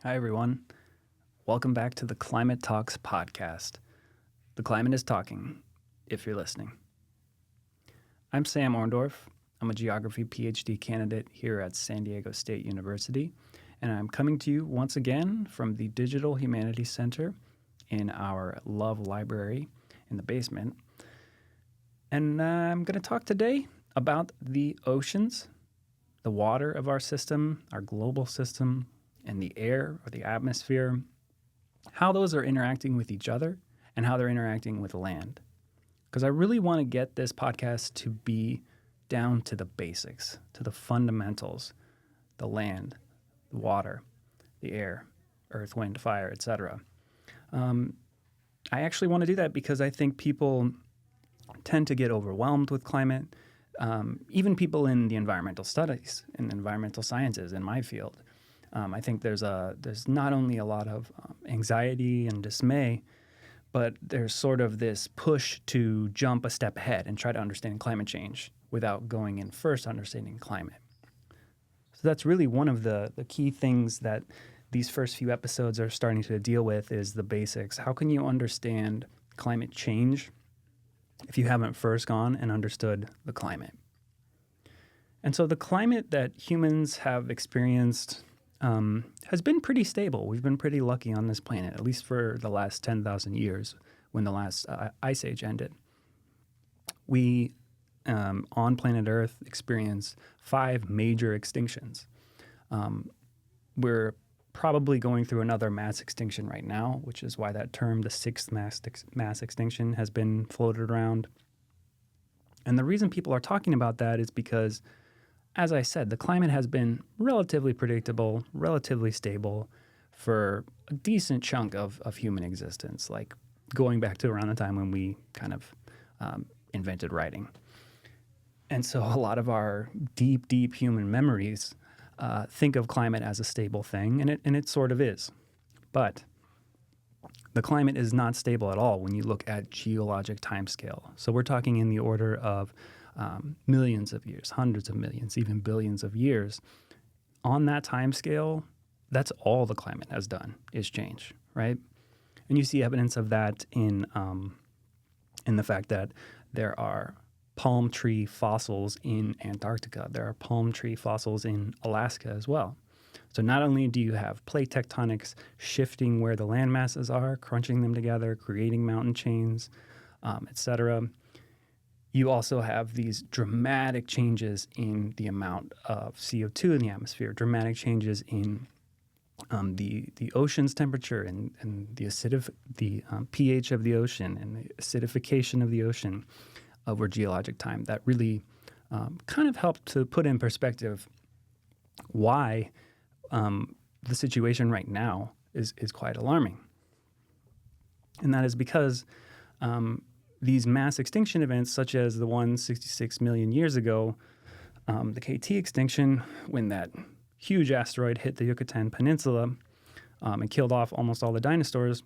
Hi, everyone. Welcome back to the Climate Talks podcast. The climate is talking, if you're listening. I'm Sam Orndorff. I'm a geography PhD candidate here at San Diego State University, and I'm coming to you once again from the Digital Humanities Center in our Love Library in the basement. And I'm going to talk today about the oceans, the water of our system, our global system, and the air or the atmosphere, how those are interacting with each other and how they're interacting with land. Because I really want to get this podcast to be down to the basics, to the fundamentals, the land, the water, the air, earth, wind, fire, etc. I actually want to do that because I think people tend to get overwhelmed with climate. Even people in the environmental studies and environmental sciences in my field. I think there's not only a lot of anxiety and dismay, but there's sort of this push to jump a step ahead and try to understand climate change without going in first understanding climate. So that's really one of the key things that these first few episodes are starting to deal with is the basics. How can you understand climate change if you haven't first gone and understood the climate? And so the climate that humans have experienced has been pretty stable. We've been pretty lucky on this planet, at least for the last 10,000 years when the last ice age ended. We, on planet Earth, experienced 5 major extinctions. We're probably going through another mass extinction right now, which is why that term, the 6th mass extinction, has been floated around. And the reason people are talking about that is because, as I said, the climate has been relatively predictable, relatively stable for a decent chunk of human existence, like going back to around the time when we kind of invented writing. And so a lot of our deep, deep human memories think of climate as a stable thing, and it sort of is. But the climate is not stable at all when you look at geologic timescale. So we're talking in the order of millions of years, hundreds of millions, even billions of years. On that time scale, that's all the climate has done is change, right? And you see evidence of that in the fact that there are palm tree fossils in Antarctica. There are palm tree fossils in Alaska as well. So not only do you have plate tectonics shifting where the land masses are, crunching them together, creating mountain chains, etc., you also have these dramatic changes in the amount of CO2 in the atmosphere, dramatic changes in the ocean's temperature and the pH of the ocean and the acidification of the ocean over geologic time. That really kind of helped to put in perspective why the situation right now is quite alarming. And that is because these mass extinction events, such as the one 66 million years ago, the KT extinction, when that huge asteroid hit the Yucatan Peninsula and killed off almost all the dinosaurs,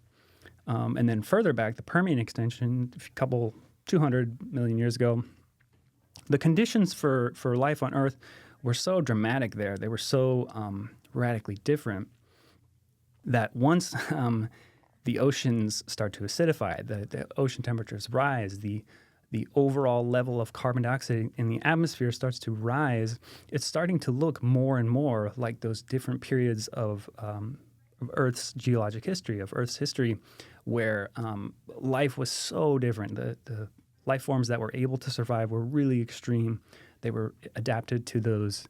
and then further back, the Permian extinction, a couple 200 million years ago, the conditions for life on Earth were so dramatic there. They were so radically different that once the oceans start to acidify, the ocean temperatures rise, the overall level of carbon dioxide in the atmosphere starts to rise, it's starting to look more and more like those different periods of Earth's geologic history, of Earth's history, where life was so different. The life forms that were able to survive were really extreme. They were adapted to those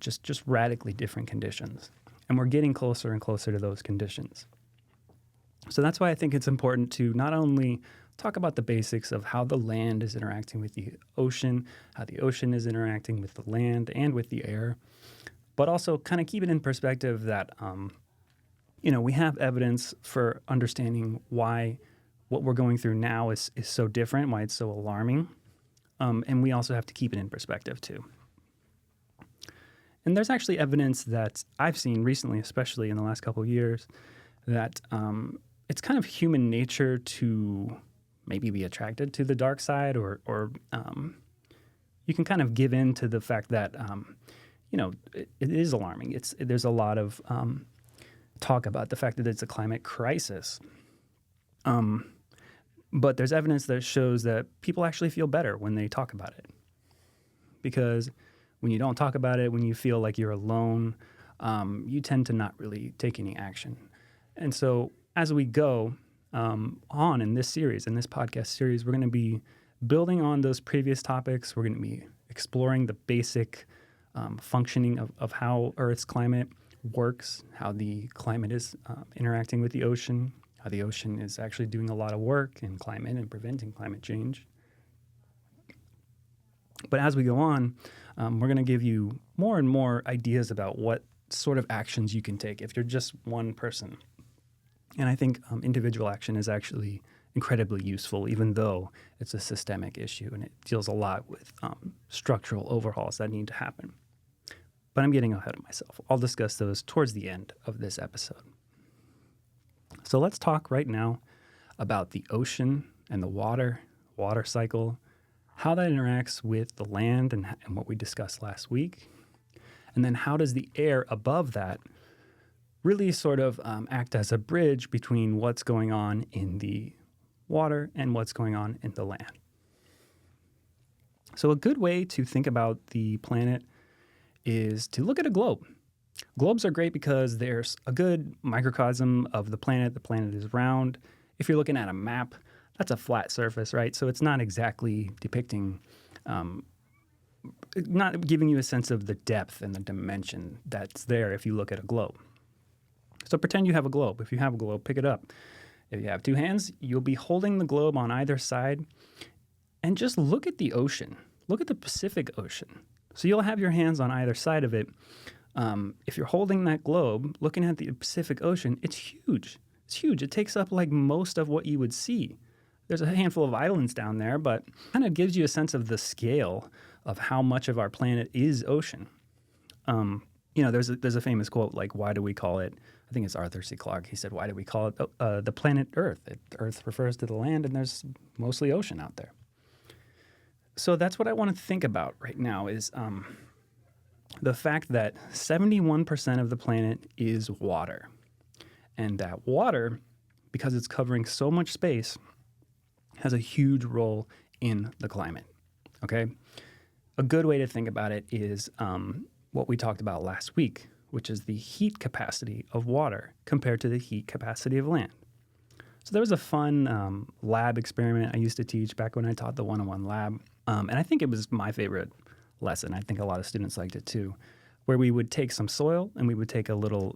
just radically different conditions. And we're getting closer and closer to those conditions. So that's why I think it's important to not only talk about the basics of how the land is interacting with the ocean, how the ocean is interacting with the land and with the air, but also kind of keep it in perspective that, we have evidence for understanding why what we're going through now is so different, why it's so alarming. And we also have to keep it in perspective too. And there's actually evidence that I've seen recently, especially in the last couple of years, that it's kind of human nature to maybe be attracted to the dark side, or you can kind of give in to the fact that it is alarming. There's a lot of talk about the fact that it's a climate crisis. But there's evidence that shows that people actually feel better when they talk about it. Because when you don't talk about it, when you feel like you're alone, you tend to not really take any action. And so as we go on in this series, in this podcast series, we're going to be building on those previous topics. We're going to be exploring the basic functioning of how Earth's climate works, how the climate is interacting with the ocean, how the ocean is actually doing a lot of work in climate and preventing climate change. But as we go on, we're going to give you more and more ideas about what sort of actions you can take if you're just one person. And I think individual action is actually incredibly useful, even though it's a systemic issue and it deals a lot with structural overhauls that need to happen. But I'm getting ahead of myself. I'll discuss those towards the end of this episode. So let's talk right now about the ocean and the water cycle, how that interacts with the land and what we discussed last week. And then how does the air above that really sort of act as a bridge between what's going on in the water and what's going on in the land. So a good way to think about the planet is to look at a globe. Globes are great because there's a good microcosm of the planet. The planet is round. If you're looking at a map, that's a flat surface, right? So it's not exactly depicting, not giving you a sense of the depth and the dimension that's there if you look at a globe. So pretend you have a globe. If you have a globe, pick it up. If you have two hands, you'll be holding the globe on either side and just look at the ocean. Look at the Pacific Ocean. So you'll have your hands on either side of it. If you're holding that globe, looking at the Pacific Ocean, it's huge. It's huge. It takes up like most of what you would see. There's a handful of islands down there, but kind of gives you a sense of the scale of how much of our planet is ocean. There's a famous quote like, why do we call it, I think it's Arthur C. Clarke, he said, why do we call it the planet Earth? Earth refers to the land, and there's mostly ocean out there. So that's what I want to think about right now is the fact that 71% of the planet is water. And that water, because it's covering so much space, has a huge role in the climate, okay? A good way to think about it is what we talked about last week, which is the heat capacity of water compared to the heat capacity of land. So there was a fun lab experiment I used to teach back when I taught the 101 lab, and I think it was my favorite lesson. I think a lot of students liked it too, where we would take some soil and we would take a little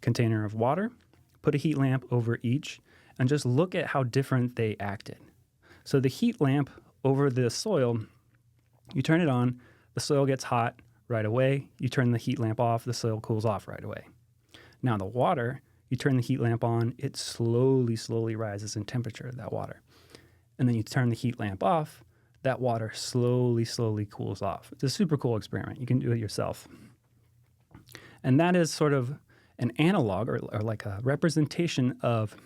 container of water, put a heat lamp over each, and just look at how different they acted. So the heat lamp over the soil, you turn it on, the soil gets hot right away. You turn the heat lamp off, the soil cools off right away. Now the water, you turn the heat lamp on, it slowly rises in temperature, that water. And then you turn the heat lamp off, that water slowly cools off. It's a super cool experiment. You can do it yourself. And that is sort of an analog or like a representation of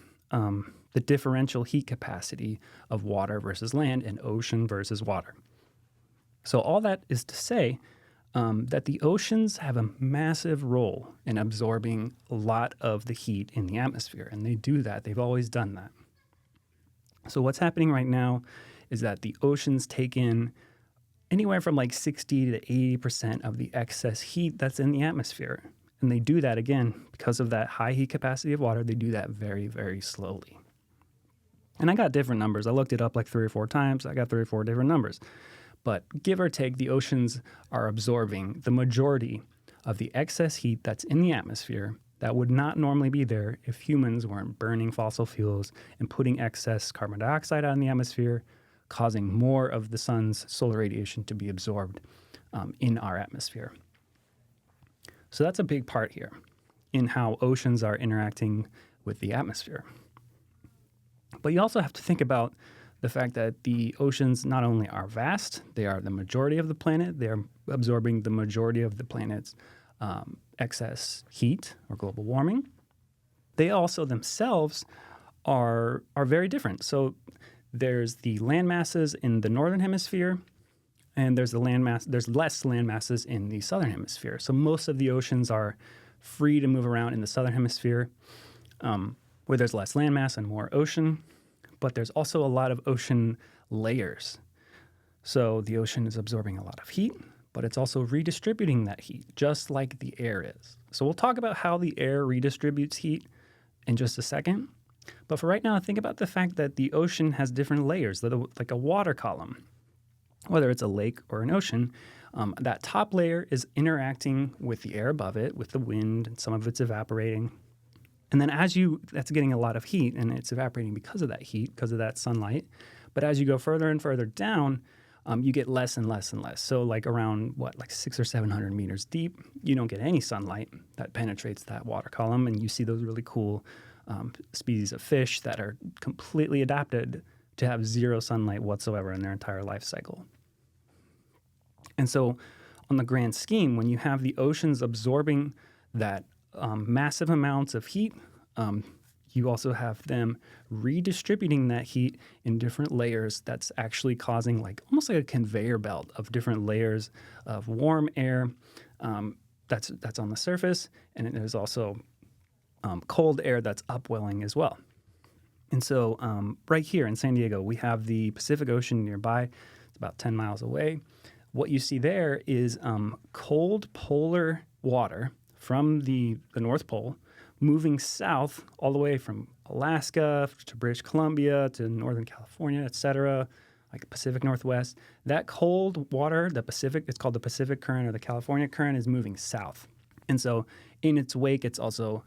the differential heat capacity of water versus land and ocean versus water. So all that is to say that the oceans have a massive role in absorbing a lot of the heat in the atmosphere, and they do that. They've always done that. So what's happening right now is that the oceans take in anywhere from like 60 to 80% of the excess heat that's in the atmosphere. And they do that, again, because of that high heat capacity of water, they do that very, very slowly. And I got different numbers. I looked it up like 3 or 4 times. I got 3 or 4 different numbers. But give or take, the oceans are absorbing the majority of the excess heat that's in the atmosphere that would not normally be there if humans weren't burning fossil fuels and putting excess carbon dioxide out in the atmosphere, causing more of the sun's solar radiation to be absorbed in our atmosphere. So that's a big part here in how oceans are interacting with the atmosphere. But you also have to think about the fact that the oceans not only are vast, they are the majority of the planet, they are absorbing the majority of the planet's excess heat or global warming. They also themselves are very different. So there's the land masses in the northern hemisphere, and there's less land masses in the southern hemisphere. So most of the oceans are free to move around in the southern hemisphere, where there's less landmass and more ocean. But there's also a lot of ocean layers. So the ocean is absorbing a lot of heat, but it's also redistributing that heat, just like the air is. So we'll talk about how the air redistributes heat in just a second. But for right now, think about the fact that the ocean has different layers, like a water column. Whether it's a lake or an ocean, that top layer is interacting with the air above it, with the wind, and some of it's evaporating. And then that's getting a lot of heat, and it's evaporating because of that heat, because of that sunlight. But as you go further and further down, you get less and less and less. So like around, 600 or 700 meters deep, you don't get any sunlight that penetrates that water column, and you see those really cool species of fish that are completely adapted to have zero sunlight whatsoever in their entire life cycle. And so on the grand scheme, when you have the oceans absorbing that massive amounts of heat, you also have them redistributing that heat in different layers. That's actually causing almost like a conveyor belt of different layers of warm air that's on the surface, and there's also cold air that's upwelling as well. And so right here in San Diego, we have the Pacific Ocean nearby. It's about 10 miles away. What you see there is cold polar water from the North Pole moving south all the way from Alaska to British Columbia to Northern California, et cetera, like the Pacific Northwest. That cold water, it's called the Pacific Current or the California Current, is moving south. And so in its wake, it's also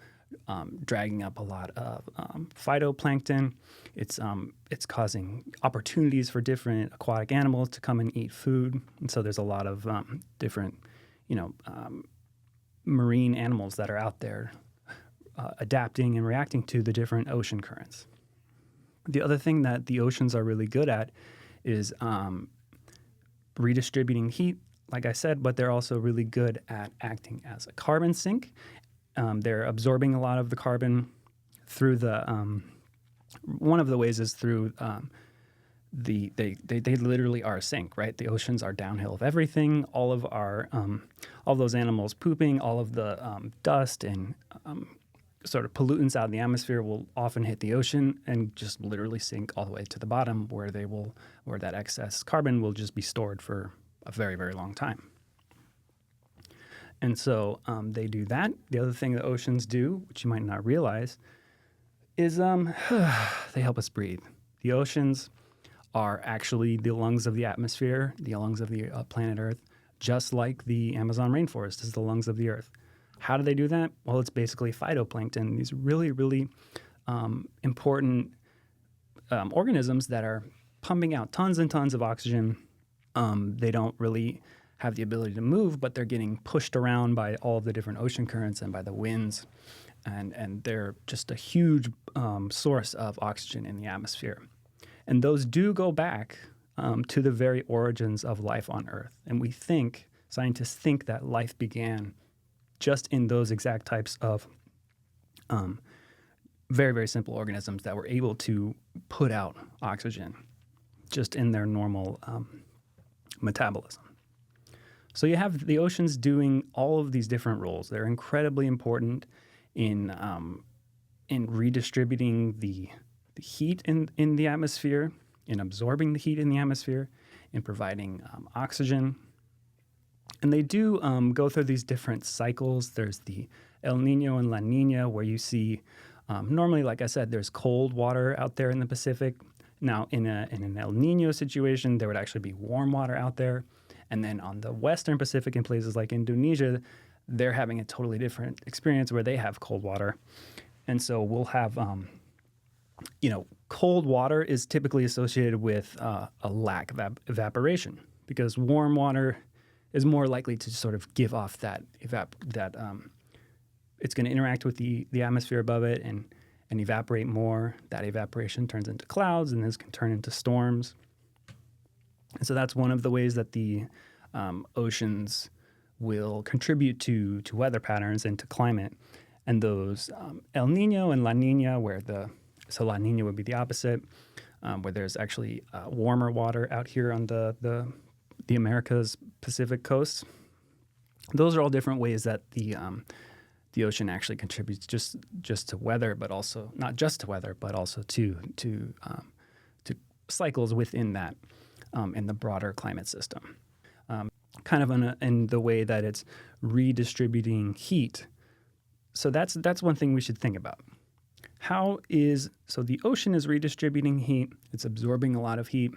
dragging up a lot of phytoplankton. It's causing opportunities for different aquatic animals to come and eat food. And so there's a lot of different, marine animals that are out there adapting and reacting to the different ocean currents. The other thing that the oceans are really good at is redistributing heat, like I said, but they're also really good at acting as a carbon sink. They're absorbing a lot of the carbon through one of the ways is through they literally are a sink, right? The oceans are downhill of everything. All of those animals pooping, all of the dust and sort of pollutants out in the atmosphere will often hit the ocean and just literally sink all the way to the bottom, where that excess carbon will just be stored for a very, very long time. And so they do that. The other thing the oceans do, which you might not realize, is they help us breathe. The oceans are actually the lungs of the atmosphere, the lungs of the planet Earth, just like the Amazon rainforest is the lungs of the Earth. How do they do that? Well, it's basically phytoplankton, these really, really important organisms that are pumping out tons and tons of oxygen. They don't really have the ability to move, but they're getting pushed around by all of the different ocean currents and by the winds. And they're just a huge source of oxygen in the atmosphere. And those do go back to the very origins of life on Earth. And scientists think that life began just in those exact types of very, very simple organisms that were able to put out oxygen just in their normal metabolism. So you have the oceans doing all of these different roles. They're incredibly important in redistributing the heat in the atmosphere, in absorbing the heat in the atmosphere, in providing oxygen. And they do go through these different cycles. There's the El Nino and La Nina, where you see normally, like I said, there's cold water out there in the Pacific. Now, in an El Nino situation, there would actually be warm water out there. And then on the Western Pacific, in places like Indonesia, they're having a totally different experience where they have cold water. And so we'll have, cold water is typically associated with a lack of evaporation, because warm water is more likely to sort of give off that it's going to interact with the atmosphere above it and evaporate more. That evaporation turns into clouds, and this can turn into storms. And so that's one of the ways that the oceans will contribute to weather patterns and to climate. And those El Nino and La Nina, so La Nina would be the opposite, where there's actually warmer water out here on the Americas Pacific coast. Those are all different ways that the the ocean actually contributes just to weather, but also not just to weather, but also to cycles within that in the broader climate system. Kind of in the way that it's redistributing heat. So that's one thing we should think about. So the ocean is redistributing heat, it's absorbing a lot of heat,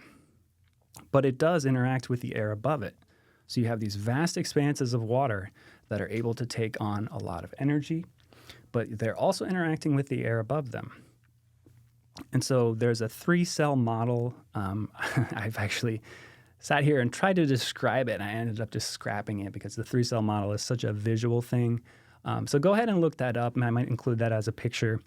but it does interact with the air above it. So you have these vast expanses of water that are able to take on a lot of energy, but they're also interacting with the air above them. And so there's a 3-cell model. I've actually sat here and tried to describe it, and I ended up just scrapping it because the 3-cell model is such a visual thing. So go ahead and look that up, and I might include that as a picture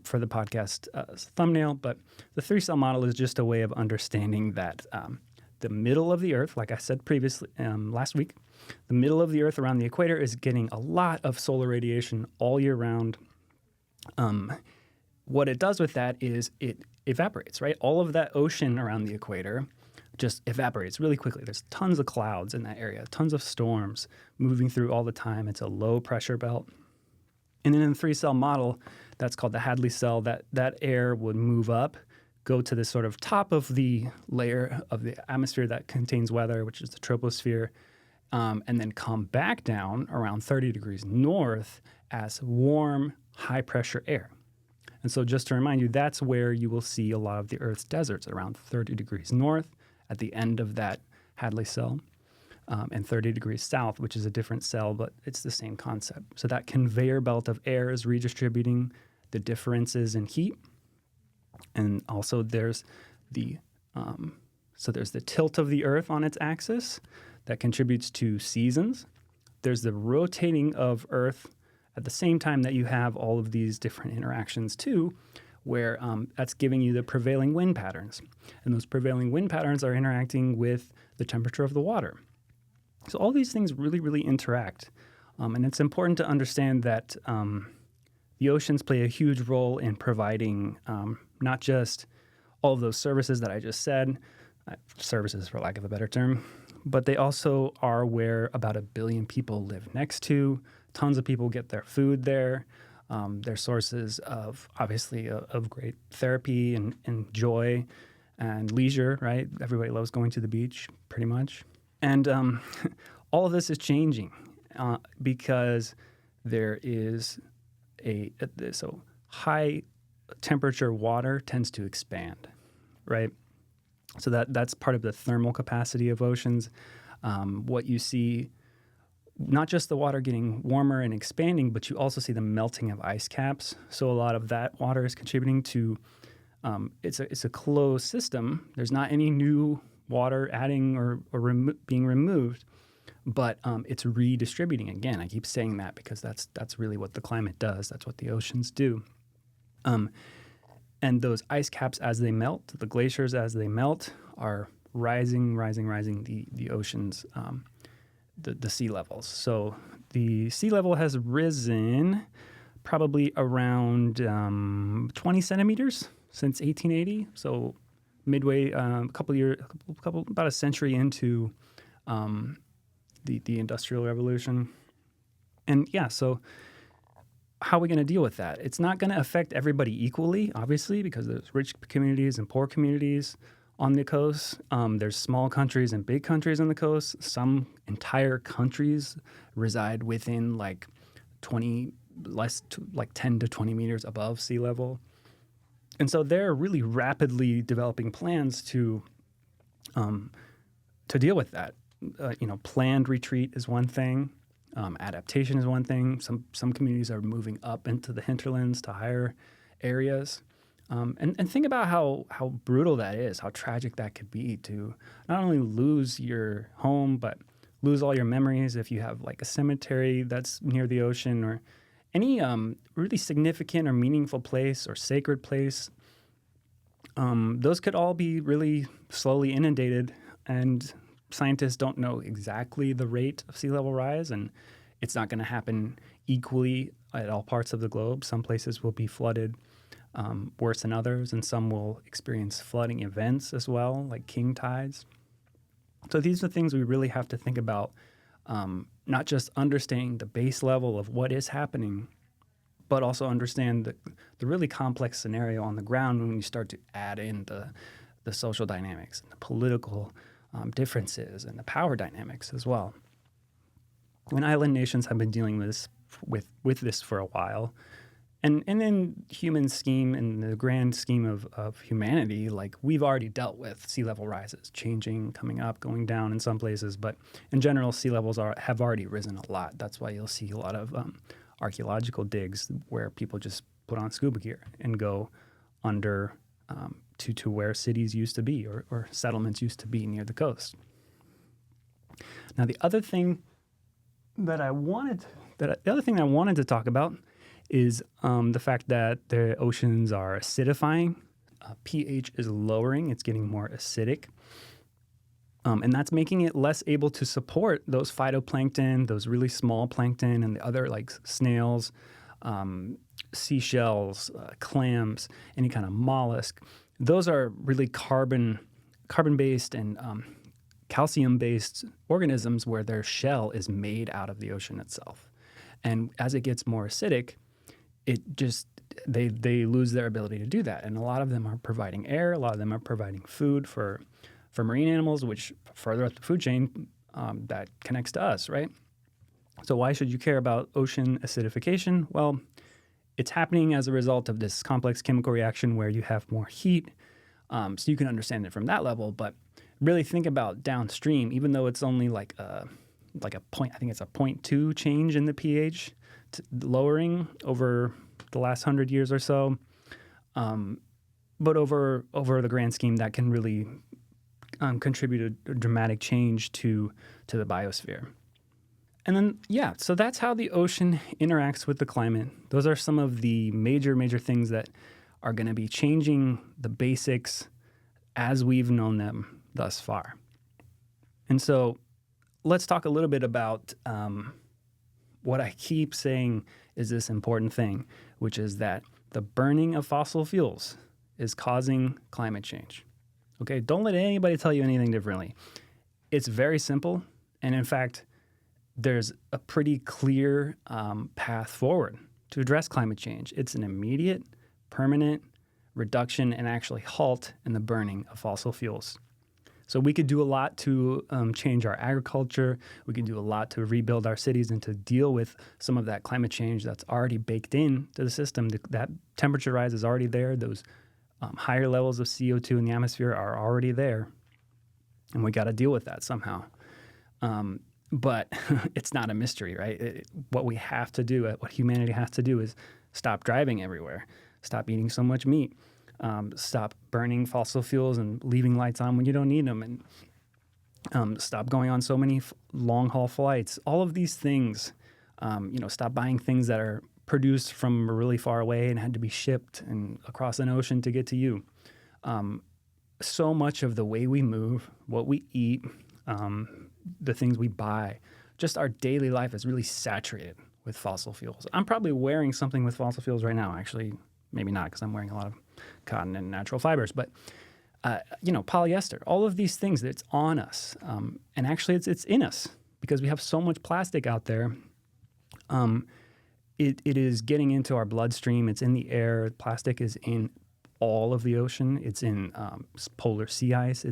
for the podcast thumbnail. But the 3-cell model is just a way of understanding that the middle of the Earth, like I said previously last week, the middle of the Earth around the equator is getting a lot of solar radiation all year round. What it does with that is it evaporates, right? All of that ocean around the equator just evaporates really quickly. There's tons of clouds in that area, tons of storms moving through all the time. It's a low pressure belt. And then in the 3-cell model, that's called the Hadley cell, that air would move up, go to the sort of top of the layer of the atmosphere that contains weather, which is the troposphere, and then come back down around 30 degrees north as warm, high-pressure air. And so just to remind you, that's where you will see a lot of the Earth's deserts, around 30 degrees north at the end of that Hadley cell, and 30 degrees south, which is a different cell, but it's the same concept. So that conveyor belt of air is redistributing the differences in heat. And also there's the tilt of the Earth on its axis that contributes to seasons. There's the rotating of Earth at the same time that you have all of these different interactions too, where that's giving you the prevailing wind patterns. And those prevailing wind patterns are interacting with the temperature of the water. So all these things really, really interact. And it's important to understand that the oceans play a huge role in providing not just all of those services that I just said, services for lack of a better term, but they also are where about 1 billion people live next to. Tons of people get their food there. They're sources of, obviously, of great therapy and joy and leisure, right? Everybody loves going to the beach, pretty much. And all of this is changing because there is so high temperature water tends to expand, right? So that's part of the thermal capacity of oceans. What you see, not just the water getting warmer and expanding, but you also see the melting of ice caps. So a lot of that water is contributing to, it's a closed system. There's not any new water adding or being removed, but it's redistributing. Again, I keep saying that because that's really what the climate does. That's what the oceans do. And those ice caps as they melt, the glaciers as they melt, are rising the oceans, the sea levels. So the sea level has risen probably around 20 centimeters since 1880. So midway, about a century into the Industrial Revolution. And yeah, so how are we going to deal with that? It's not going to affect everybody equally, obviously, because there's rich communities and poor communities on the coast. There's small countries and big countries on the coast. Some entire countries reside within like 10 to 20 meters above sea level. And so they're really rapidly developing plans to deal with that. Planned retreat is one thing. Adaptation is one thing. Some communities are moving up into the hinterlands to higher areas. And think about how brutal that is, how tragic that could be to not only lose your home, but lose all your memories if you have like a cemetery that's near the ocean or any really significant or meaningful place or sacred place. Those could all be really slowly inundated, and scientists don't know exactly the rate of sea level rise, and it's not going to happen equally at all parts of the globe. Some places will be flooded worse than others, and some will experience flooding events as well, like king tides. So these are things we really have to think about not just understanding the base level of what is happening, but also understand the really complex scenario on the ground when you start to add in the social dynamics and the political differences and the power dynamics as well. And island nations have been dealing with this for a while. And in human scheme, in the grand scheme of humanity, like we've already dealt with sea level rises, changing, coming up, going down in some places. But in general, sea levels have already risen a lot. That's why you'll see a lot of archaeological digs where people just put on scuba gear and go under to where cities used to be or settlements used to be near the coast. Now, the other thing I wanted to talk about is the fact that the oceans are acidifying. pH is lowering. It's getting more acidic. And that's making it less able to support those phytoplankton, those really small plankton, and the other like snails, seashells, clams, any kind of mollusk. Those are really carbon-based and calcium-based organisms where their shell is made out of the ocean itself. And as it gets more acidic, they lose their ability to do that. And a lot of them are providing air, a lot of them are providing food for marine animals, which further up the food chain that connects to us, right? So why should you care about ocean acidification? Well, it's happening as a result of this complex chemical reaction where you have more heat. So you can understand it from that level, but really think about downstream, even though it's only like a point, I think it's a 0.2 change in the pH, lowering over the last 100 years or so. But over the grand scheme, that can really contribute a dramatic change to the biosphere. And then, so that's how the ocean interacts with the climate. Those are some of the major things that are going to be changing the basics as we've known them thus far. And so let's talk a little bit about what I keep saying is this important thing, which is that the burning of fossil fuels is causing climate change. Okay, don't let anybody tell you anything differently. It's very simple, and in fact, there's a pretty clear path forward to address climate change. It's an immediate, permanent reduction and actually halt in the burning of fossil fuels. So we could do a lot to change our agriculture. We can do a lot to rebuild our cities and to deal with some of that climate change that's already baked into the system. That temperature rise is already there. Those higher levels of CO2 in the atmosphere are already there. And we got to deal with that somehow. But it's not a mystery, right? What we have to do, what humanity has to do is stop driving everywhere, stop eating so much meat, stop burning fossil fuels and leaving lights on when you don't need them, and stop going on so many long-haul flights. All of these things, stop buying things that are produced from really far away and had to be shipped and across an ocean to get to you. So much of the way we move, what we eat, the things we buy, just our daily life is really saturated with fossil fuels. I'm probably wearing something with fossil fuels right now. Actually, maybe not, because I'm wearing a lot of cotton and natural fibers. But, polyester, all of these things, it's on us. And actually, it's in us because we have so much plastic out there. It is getting into our bloodstream. It's in the air. Plastic is in all of the ocean. It's in polar sea ice.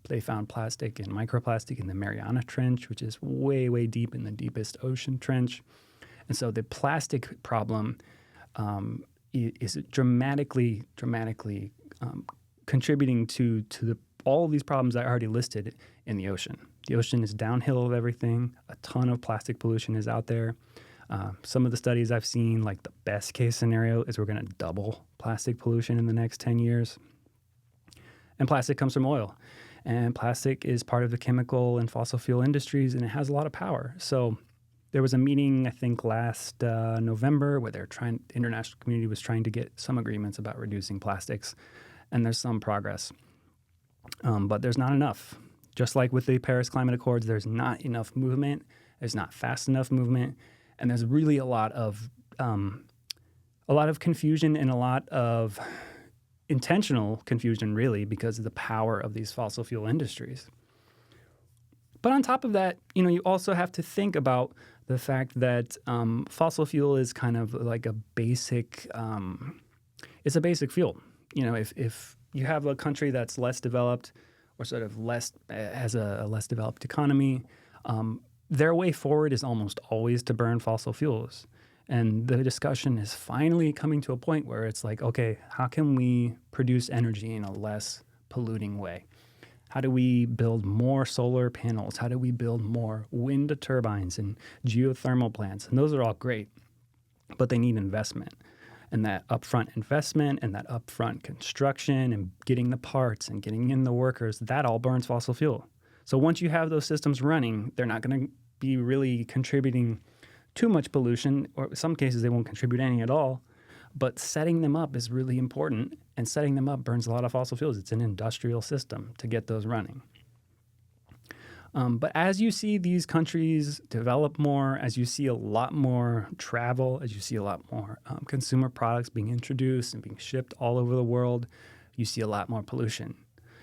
They found plastic and microplastic in the Mariana Trench, which is way, way deep in the deepest ocean trench. And so the plastic problem is dramatically contributing to all of these problems I already listed in the ocean. The ocean is downhill of everything. A ton of plastic pollution is out there. Some of the studies I've seen, like the best case scenario is we're going to double plastic pollution in the next 10 years. And plastic comes from oil. And plastic is part of the chemical and fossil fuel industries, and it has a lot of power. So there was a meeting, I think, last November where the international community was trying to get some agreements about reducing plastics. And there's some progress. But there's not enough. Just like with the Paris Climate Accords, there's not enough movement. There's not fast enough movement. And there's really a lot of confusion and a lot of intentional confusion, really, because of the power of these fossil fuel industries. But on top of that, you also have to think about the fact that fossil fuel is kind of like a basic, it's a basic fuel. If you have a country that's less developed or sort of has a less developed economy, their way forward is almost always to burn fossil fuels. And the discussion is finally coming to a point where it's like, okay, how can we produce energy in a less polluting way? How do we build more solar panels? How do we build more wind turbines and geothermal plants? And those are all great, but they need investment. And that upfront investment and that upfront construction and getting the parts and getting in the workers, that all burns fossil fuel. So once you have those systems running, they're not going to be really contributing too much pollution, or in some cases they won't contribute any at all. But setting them up is really important, and setting them up burns a lot of fossil fuels. It's an industrial system to get those running. But as you see these countries develop more, as you see a lot more travel, as you see a lot more consumer products being introduced and being shipped all over the world, you see a lot more pollution.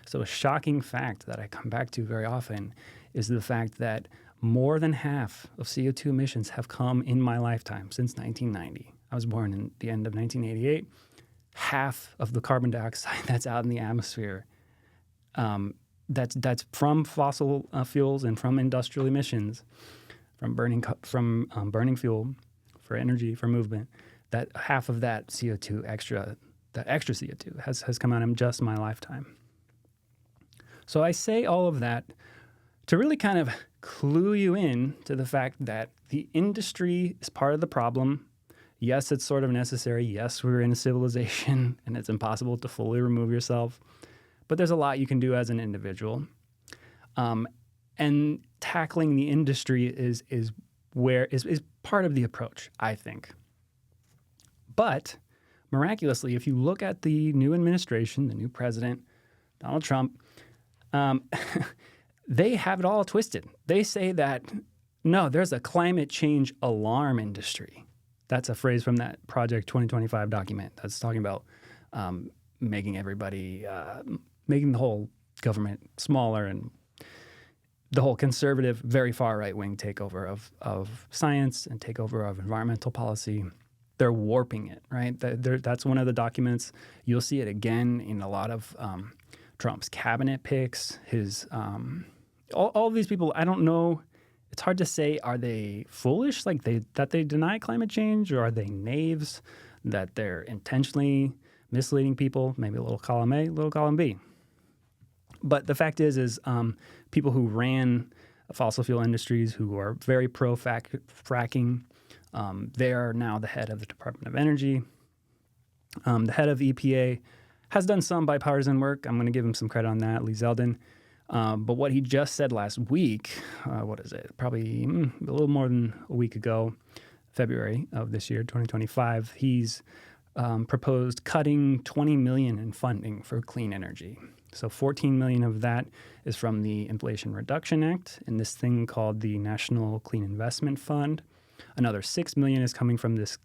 So a shocking fact that I come back to very often is the fact that more than half of CO2 emissions have come in my lifetime since 1990. I was born in the end of 1988. Half of the carbon dioxide that's out in the atmosphere, that's from fossil fuels and from industrial emissions, from burning fuel for energy, for movement. That half of that extra CO2 has come out in just my lifetime. So I say all of that to really kind of clue you in to the fact that the industry is part of the problem. Yes, it's sort of necessary. Yes, we're in a civilization and it's impossible to fully remove yourself. But there's a lot you can do as an individual. And tackling the industry is part of the approach, I think. But miraculously, if you look at the new administration, the new president, Donald Trump, they have it all twisted. They say that, no, there's a climate change alarm industry. That's a phrase from that Project 2025 document that's talking about making the whole government smaller and the whole conservative, very far right-wing takeover of science and takeover of environmental policy. They're warping it, right? That's one of the documents. You'll see it again in a lot of Trump's cabinet picks, all of these people. I don't know. It's hard to say, are they foolish, that they deny climate change, or are they knaves, that they're intentionally misleading people? Maybe a little column A, a little column B. But the fact is people who ran fossil fuel industries, who are very pro-fracking, they are now the head of the Department of Energy. The head of EPA has done some bipartisan work. I'm going to give him some credit on that, Lee Zeldin. But what he just said last week, probably a little more than a week ago, February of this year, 2025, he's proposed cutting $20 million in funding for clean energy. So $14 million of that is from the Inflation Reduction Act and this thing called the National Clean Investment Fund. Another $6 million is coming from this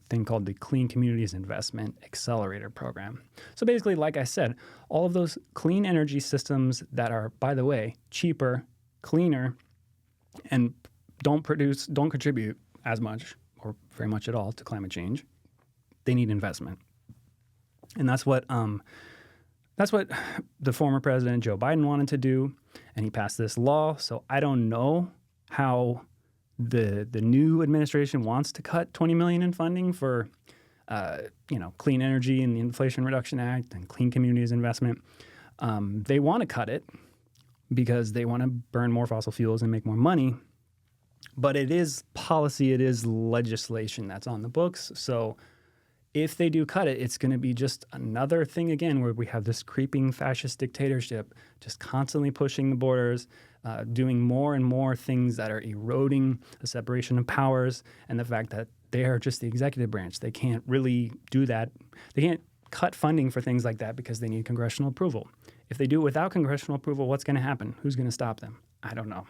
thing called the Clean Communities Investment Accelerator Program. So basically, like I said, all of those clean energy systems that are, by the way, cheaper, cleaner, and don't contribute as much or very much at all to climate change, they need investment. And that's what the former president Joe Biden wanted to do, and he passed this law. So I don't know how the new administration wants to cut $20 million in funding for clean energy and the Inflation Reduction Act and clean communities investment. They want to cut it because they want to burn more fossil fuels and make more money. But it is policy, it is legislation that's on the books. So if they do cut it, it's going to be just another thing again where we have this creeping fascist dictatorship just constantly pushing the borders, doing more and more things that are eroding the separation of powers and the fact that they are just the executive branch. They can't really do that. They can't cut funding for things like that because they need congressional approval. If they do it without congressional approval, what's going to happen? Who's going to stop them? I don't know.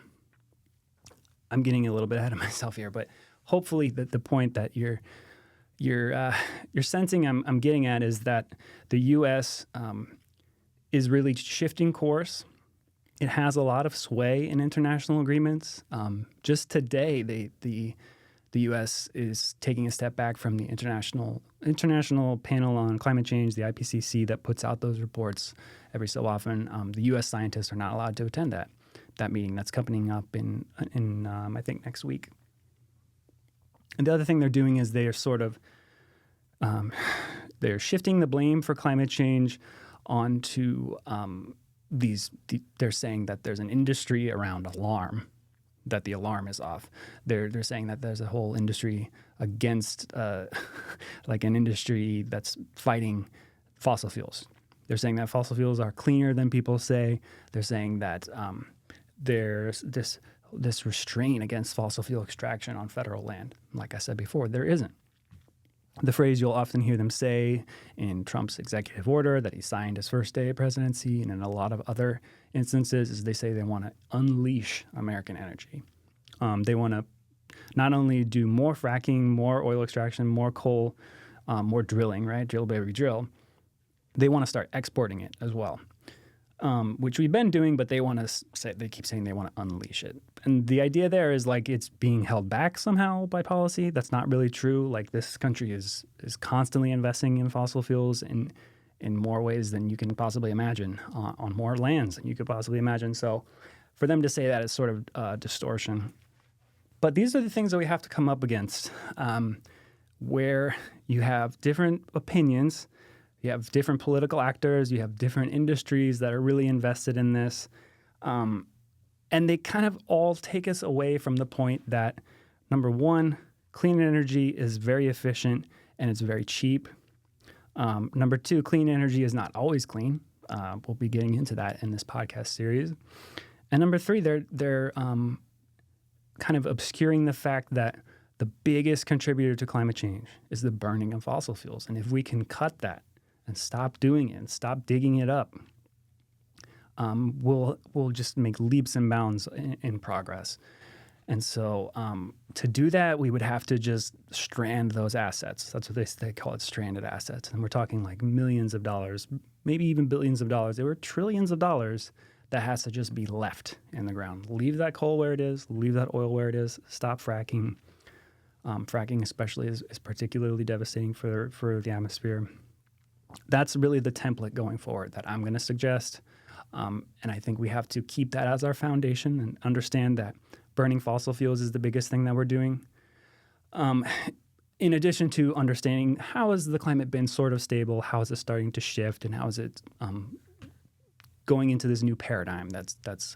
I'm getting a little bit ahead of myself here, but hopefully the point that you're sensing I'm getting at is that the U.S. Is really shifting course it has a lot of sway in international agreements. Just today, the U.S. is taking a step back from the International Panel on Climate Change, the IPCC, that puts out those reports every so often. The U.S. scientists are not allowed to attend that meeting that's coming up in I think next week. And the other thing they're doing is they are sort of they're shifting the blame for climate change onto they're saying that there's an industry around alarm, that the alarm is off. They're saying that there's a whole industry against like an industry that's fighting fossil fuels. They're saying that fossil fuels are cleaner than people say. They're saying that there's this restraint against fossil fuel extraction on federal land. Like I said before, there isn't. The phrase you'll often hear them say in Trump's executive order that he signed his first day of presidency, and in a lot of other instances, is they say they want to unleash American energy. They want to not only do more fracking, more oil extraction, more coal, more drilling, right? Drill, baby, drill. They want to start exporting it as well, which we've been doing, but they keep saying they want to unleash it. And the idea there is like it's being held back somehow by policy. That's not really true. Like this country is constantly investing in fossil fuels in more ways than you can possibly imagine, on more lands than you could possibly imagine. So for them to say that is sort of distortion. But these are the things that we have to come up against, where you have different opinions. You have different political actors. You have different industries that are really invested in this. And they kind of all take us away from the point that, number one, clean energy is very efficient and it's very cheap. Number two, clean energy is not always clean. We'll be getting into that in this podcast series. And number three, they're kind of obscuring the fact that the biggest contributor to climate change is the burning of fossil fuels. And if we can cut that and stop doing it and stop digging it up, we'll just make leaps and bounds in progress. And so to do that, we would have to just strand those assets. That's what they call it, stranded assets. And we're talking like millions of dollars, maybe even billions of dollars. There were trillions of dollars that has to just be left in the ground. Leave that coal where it is. Leave that oil where it is. Stop fracking. Fracking especially is particularly devastating for the atmosphere. That's really the template going forward that I'm going to suggest. And I think we have to keep that as our foundation and understand that burning fossil fuels is the biggest thing that we're doing. In addition to understanding how has the climate been sort of stable, how is it starting to shift, and how is it going into this new paradigm that's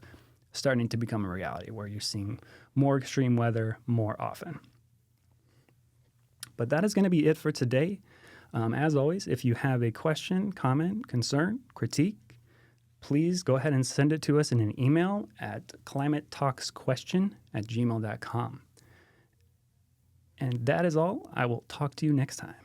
starting to become a reality where you're seeing more extreme weather more often. But that is going to be it for today. As always, if you have a question, comment, concern, critique, please go ahead and send it to us in an email at climatetalksquestion@gmail.com. And that is all. I will talk to you next time.